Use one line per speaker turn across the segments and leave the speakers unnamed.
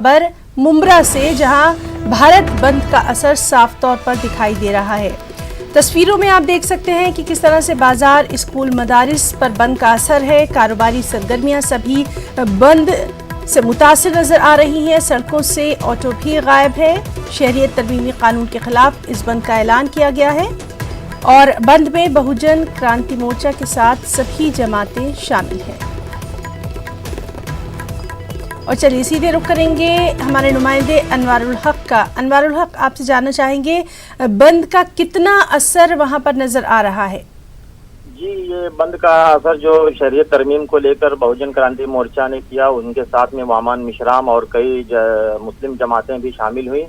खबर मुंब्रा से, जहां भारत बंद का असर साफ तौर पर दिखाई दे रहा है। तस्वीरों में आप देख सकते हैं कि किस तरह से बाजार, स्कूल, मदारिस पर बंद का असर है। कारोबारी सरगर्मियां सभी बंद से मुतासिर नजर आ रही हैं। सड़कों से ऑटो भी गायब है। शहरियत तरमीमी कानून के खिलाफ इस बंद का ऐलान किया गया है और बंद में बहुजन क्रांति मोर्चा के साथ सभी जमातें शामिल हैं। और चलिए सीधे रुख करेंगे हमारे नुमाइंदे अनवारुल हक का। अनवारुल हक, आपसे जानना चाहेंगे बंद का कितना असर वहां पर नजर आ रहा है?
जी, ये बंद का असर जो शरीयत तरमीम को लेकर बहुजन क्रांति मोर्चा ने किया, उनके साथ में वामान मिश्राम और कई मुस्लिम जमातें भी शामिल हुई।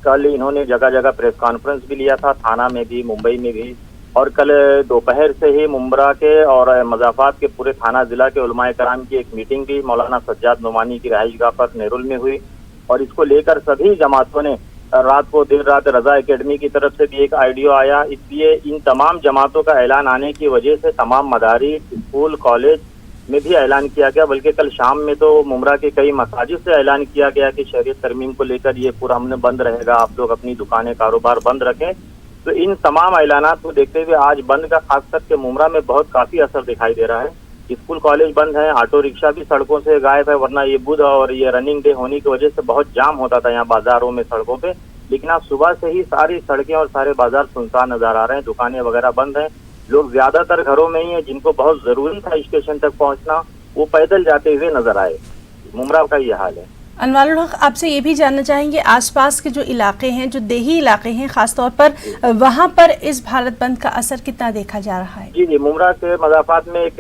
कल इन्होंने जगह जगह प्रेस कॉन्फ्रेंस भी लिया था, थाना में भी, मुंबई में भी। और कल दोपहर से ही मुंब्रा के और मज़ाफात के पूरे थाना जिला के उलमाए कराम की एक मीटिंग भी मौलाना सज्जाद नुमानी की रहायशगाह पर नेरुल में हुई। और इसको लेकर सभी जमातों ने रात को देर रात रजा एकेडमी की तरफ से भी एक आइडियो आया। इसलिए इन तमाम जमातों का ऐलान आने की वजह से तमाम मदारिस, स्कूल, कॉलेज में भी ऐलान किया गया। बल्कि कल शाम में तो मुंब्रा के कई मसाजिद से ऐलान किया गया कि शरीयत तरमीम को लेकर ये पूरा हमने बंद रहेगा, आप लोग अपनी दुकानें, कारोबार बंद रखें। तो इन तमाम ऐलानात को देखते हुए आज बंद का खास करके मुंब्रा में बहुत काफी असर दिखाई दे रहा है। स्कूल, कॉलेज बंद है, ऑटो रिक्शा भी सड़कों से गायब है, वरना ये बुध और ये रनिंग डे होने की वजह से बहुत जाम होता था यहाँ बाजारों में, सड़कों पे। लेकिन आज सुबह से ही सारी सड़कें और सारे बाजार सुनसान नजर आ रहे हैं, दुकानें वगैरह बंद हैं। लोग ज्यादातर घरों में ही हैं, जिनको बहुत जरूरी था स्टेशन तक पहुंचना, वो पैदल जाते हुए नजर आए। मुंब्रा का ये हाल है।
अनवारुल हक, आपसे ये भी जानना चाहेंगे आसपास के जो इलाके हैं, जो देही इलाके हैं खासतौर पर, वहां पर इस भारत बंद का असर कितना देखा जा रहा है?
जी, मुंब्रा के मज़ाफात में एक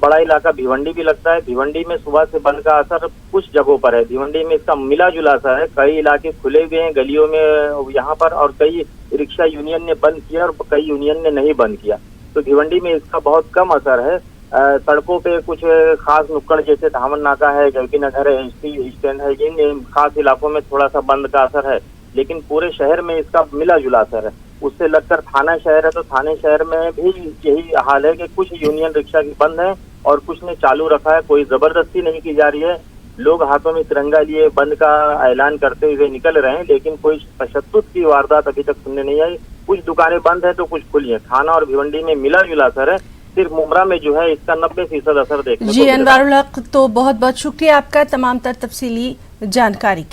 बड़ा इलाका भिवंडी भी लगता है। भिवंडी में सुबह से बंद का असर कुछ जगहों पर है। भिवंडी में इसका मिला जुला असर है। कई इलाके खुले हुए हैं गलियों में यहाँ पर, और कई रिक्शा यूनियन ने बंद किया और कई यूनियन ने नहीं बंद किया। तो भिवंडी में इसका बहुत कम असर है। सड़कों पे कुछ खास नुक्कड़ जैसे धामन नाका है, जबकि नगर है, एसटी स्टैंड है, इन खास इलाकों में थोड़ा सा बंद का असर है। लेकिन पूरे शहर में इसका मिला जुला असर है। उससे लगकर थाना शहर है, तो थाने शहर में भी यही हाल है कि कुछ यूनियन रिक्शा की बंद है और कुछ ने चालू रखा है। कोई जबरदस्ती नहीं की जा रही है। लोग हाथों में तिरंगा लिए बंद का ऐलान करते हुए निकल रहे हैं, लेकिन कोई तशद्दुद की वारदात अभी तक सुनने नहीं आई। कुछ दुकानें बंद है तो कुछ खुली है। थाना और भिवंडी में मिला जुला असर है। सिर्फ मुंब्रा में जो है इसका 90% असर देखने को मिल रहा है।
जी, अनवारुल हक, तो बहुत बहुत शुक्रिया आपका तमाम तर तफसीली जानकारी